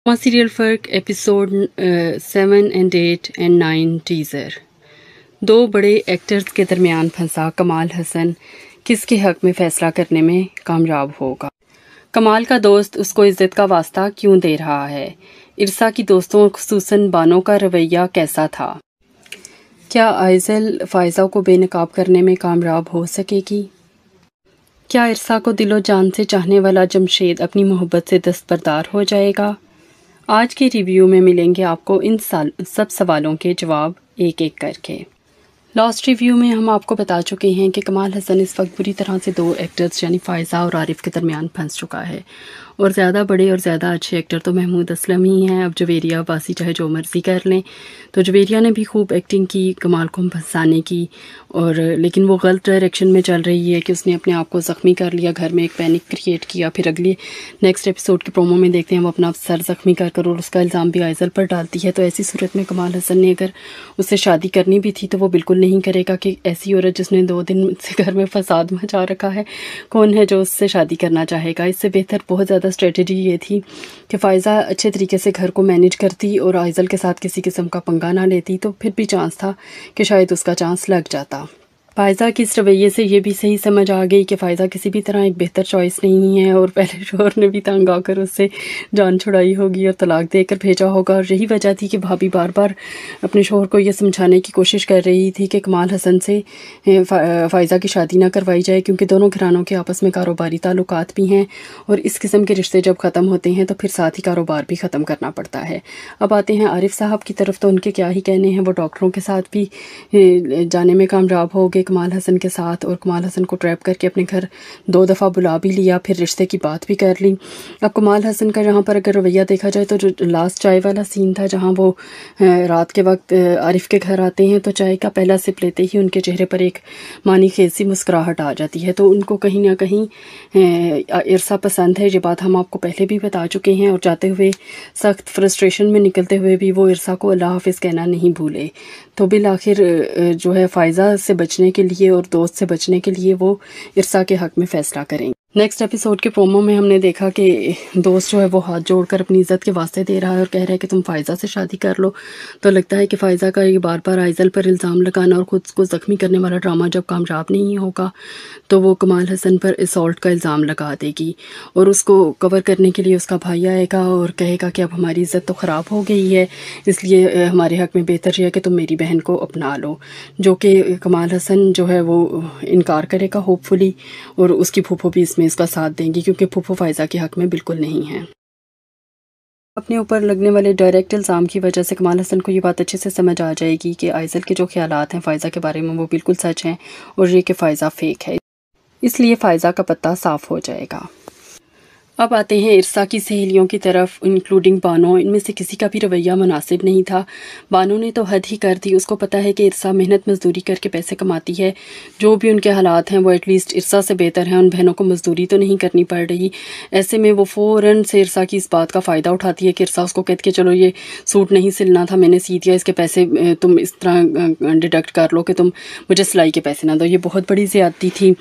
Serial فرق episode 7 and 8 and 9 teaser. دو بڑے actors کے درمیان پھنسا کمال حسن کس کے حق میں فیصلہ کرنے میں کامیاب ہوگا؟ کمال کا دوست اس کو عزت کا واسطہ کیوں دے رہا ہے؟ ارسا کی دوستوں خصوصاً بانو کا رویہ کیسا تھا؟ کیا آئزل فائزہ کو بے نقاب کرنے میں کامیاب ہو سکے گی؟ کیا ارسا کو دل و جان سے چاہنے والا جمشید اپنی محبت سے دستبردار ہو جائے گا؟ آج کے ریویو میں ملیں گے آپ کو ان سب سوالوں کے جواب ایک ایک کر کے۔ لاسٹ ریویو میں ہم آپ کو بتا چکے ہیں کہ کمال حسن اس وقت بری طرح سے دو ایکٹرز یعنی فائزہ اور عارف کے درمیان پھنس چکا ہے، اور زیادہ بڑے اور زیادہ اچھے ایکٹر تو محمود اسلم ہی ہیں۔ اب جویریہ عباسی چاہے جو مرضی کر لیں، تو جویریہ نے بھی خوب ایکٹنگ کی کمال کو پھنسانے کی، اور لیکن وہ غلط ڈائریکشن میں چل رہی ہے کہ اس نے اپنے آپ کو زخمی کر لیا، گھر میں ایک پینک کریٹ کیا۔ پھر اگلی نیکسٹ ایپیسوڈ کے پرومو میں دیکھتے ہیں وہ اپنا سر زخمی کر کر اور اس کا الزام بھی آئزل پر ڈالتی ہے۔ تو ایسی صورت میں کمال حسن نے اگر اس سے شادی کرنی بھی تھی تو وہ بالکل نہیں کرے گا کہ ایسی عورت جس نے 2 دن سے گھر میں فساد مچا رکھا ہے کون ہے جو اس سے شادی کرنا چاہے گا۔ اس سے بہتر بہت زیادہ اسٹریٹجی یہ تھی کہ فائزہ اچھے طریقے سے گھر کو مینیج کرتی اور آئزل کے ساتھ کسی قسم کا پنگا نہ لیتی، تو پھر بھی چانس تھا کہ شاید اس کا چانس لگ جاتا۔ فائزہ کی اس رویے سے یہ بھی صحیح سمجھ آ گئی کہ فائزہ کسی بھی طرح ایک بہتر چوائس نہیں ہے، اور پہلے شوہر نے بھی تنگ آ کر اس سے جان چھڑائی ہوگی اور طلاق دے کر بھیجا ہوگا، اور یہی وجہ تھی کہ بھابھی بار بار اپنے شوہر کو یہ سمجھانے کی کوشش کر رہی تھی کہ کمال حسن سے فائزہ کی شادی نہ کروائی جائے، کیونکہ دونوں گھرانوں کے آپس میں کاروباری تعلقات بھی ہیں، اور اس قسم کے رشتے جب ختم ہوتے ہیں تو پھر ساتھ ہی کاروبار بھی ختم کرنا پڑتا ہے۔ اب آتے ہیں عارف صاحب کی طرف، تو ان کے کیا ہی کہنے ہیں، وہ ڈاکٹروں کے ساتھ بھی جانے میں کامیاب ہو گئے کمال حسن کے ساتھ، اور کمال حسن کو ٹریپ کر کے اپنے گھر 2 دفعہ بلا بھی لیا، پھر رشتے کی بات بھی کر لی۔ اب کمال حسن کا یہاں پر اگر رویہ دیکھا جائے تو جو لاسٹ چائے والا سین تھا جہاں وہ رات کے وقت عارف کے گھر آتے ہیں، تو چائے کا پہلا سپ لیتے ہی ان کے چہرے پر ایک معنی خیز سی مسکراہٹ آ جاتی ہے، تو ان کو کہیں نہ کہیں ارسا پسند ہے۔ یہ بات ہم آپ کو پہلے بھی بتا چکے ہیں، اور جاتے ہوئے سخت فرسٹریشن میں نکلتے ہوئے بھی وہ ارسا کو اللہ حافظ کہنا نہیں بھولے۔ تو بالآخر جو ہے فائزہ سے بچنے کے لیے اور دوست سے بچنے کے لیے وہ ارسا کے حق میں فیصلہ کریں گے۔ نیکسٹ ایپیسوڈ کے پرومو میں ہم نے دیکھا کہ دوست جو ہے وہ ہاتھ جوڑ کر اپنی عزت کے واسطے دے رہا ہے اور کہہ رہا ہے کہ تم فائزہ سے شادی کر لو۔ تو لگتا ہے کہ فائزہ کا یہ بار بار آئزل پر الزام لگانا اور خود کو زخمی کرنے والا ڈرامہ جب کامیاب نہیں ہوگا تو وہ کمال حسن پر اسالٹ کا الزام لگا دے گی، اور اس کو کور کرنے کے لیے اس کا بھائی آئے گا اور کہے گا کہ اب ہماری عزت تو خراب ہو گئی ہے، اس لیے ہمارے حق میں بہتر یہ ہے کہ تم میری بہن کو اپنا لو، جو کہ کمال حسن جو ہے وہ انکار کرے گا ہوپ فلی، اور اس کی پھوپھو بھی اس میں اس کا ساتھ دیں گی کیونکہ پھوپھو فائزہ کے حق میں بالکل نہیں ہے۔ اپنے اوپر لگنے والے ڈائریکٹ الزام کی وجہ سے کمال حسن کو یہ بات اچھے سے سمجھ آ جائے گی کہ آئزل کے جو خیالات ہیں فائزہ کے بارے میں وہ بالکل سچ ہیں، اور یہ کہ فائزہ فیک ہے، اس لیے فائزہ کا پتہ صاف ہو جائے گا۔ اب آتے ہیں ارسا کی سہیلیوں کی طرف، انکلوڈنگ بانو۔ ان میں سے کسی کا بھی رویہ مناسب نہیں تھا۔ بانو نے تو حد ہی کر دی، اس کو پتہ ہے کہ ارسا محنت مزدوری کر کے پیسے کماتی ہے، جو بھی ان کے حالات ہیں وہ ایٹ لیسٹ ارسا سے بہتر ہیں، ان بہنوں کو مزدوری تو نہیں کرنی پڑ رہی۔ ایسے میں وہ فوراً سے ارسا کی اس بات کا فائدہ اٹھاتی ہے کہ ارسا اس کو کہتی ہے کہ چلو یہ سوٹ نہیں سلنا تھا، میں نے سی دیا، اس کے پیسے تم اس طرح ڈیڈکٹ کر لو کہ تم مجھے سلائی کے پیسے نہ دو۔ یہ بہت بڑی زیادتی تھی۔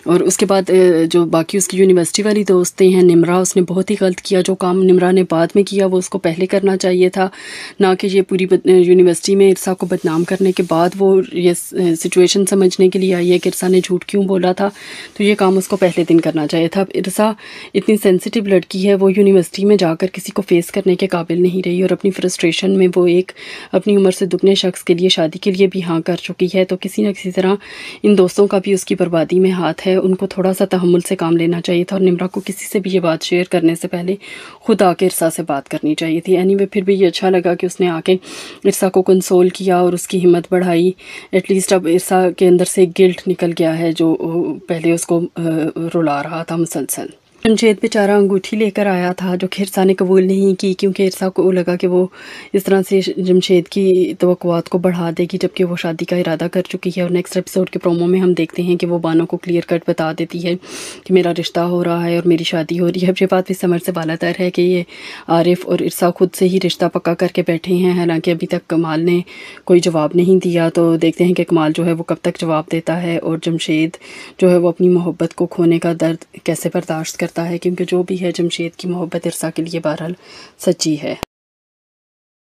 اور اس کے بعد جو باقی اس کی یونیورسٹی والی دوستیں ہیں، نمرا، اس نے بہت ہی غلط کیا۔ جو کام نمرا نے بعد میں کیا وہ اس کو پہلے کرنا چاہیے تھا، نہ کہ یہ پوری یونیورسٹی میں ارسا کو بدنام کرنے کے بعد وہ یہ سچویشن سمجھنے کے لیے آئی ہے کہ ارسا نے جھوٹ کیوں بولا تھا، تو یہ کام اس کو پہلے دن کرنا چاہیے تھا۔ ارسا اتنی سینسٹیو لڑکی ہے، وہ یونیورسٹی میں جا کر کسی کو فیس کرنے کے قابل نہیں رہی، اور اپنی فرسٹریشن میں وہ ایک اپنی عمر سے دگنے شخص کے لیے شادی کے لیے بھی ہاں کر چکی ہے۔ تو کسی نہ کسی طرح ان دوستوں کا بھی اس کی بربادی میں ہاتھ ہے، ان کو تھوڑا سا تحمل سے کام لینا چاہیے تھا، اور نمرا کو کسی سے بھی یہ بات شیئر کرنے سے پہلے خود آ کے ارسا سے بات کرنی چاہیے تھی۔ اینی وے پھر بھی یہ اچھا لگا کہ اس نے آ کے ارسا کو کنسول کیا اور اس کی ہمت بڑھائی۔ ایٹ لیسٹ اب ارسا کے اندر سے گلٹ نکل گیا ہے جو پہلے اس کو رلا رہا تھا مسلسل۔ جمشید بیچارہ انگوٹھی لے کر آیا تھا جو کہ ارسا نے قبول نہیں کی، کیونکہ ارسا کو لگا کہ وہ اس طرح سے جمشید کی توقعات کو بڑھا دے گی جبکہ وہ شادی کا ارادہ کر چکی ہے۔ اور نیکسٹ ایپیسوڈ کے پرومو میں ہم دیکھتے ہیں کہ وہ بانو کو کلیئر کٹ بتا دیتی ہے کہ میرا رشتہ ہو رہا ہے اور میری شادی ہو رہی ہے۔ اب یہ بات بھی سمجھ سے بالا تر ہے کہ یہ عارف اور ارسا خود سے ہی رشتہ پکا کر کے بیٹھے ہیں، حالانکہ ابھی تک کمال نے کوئی جواب نہیں دیا۔ تو دیکھتے ہیں کہ کمال جو ہے وہ کب تک جواب دیتا ہے، اور جمشید جو ہے وہ اپنی محبت کو کھونے کا درد کیسے برداشت کرتا کرتا ہے، کیونکہ جو بھی ہے جمشید کی محبت ارسا کے لیے بہرحال سچی ہے۔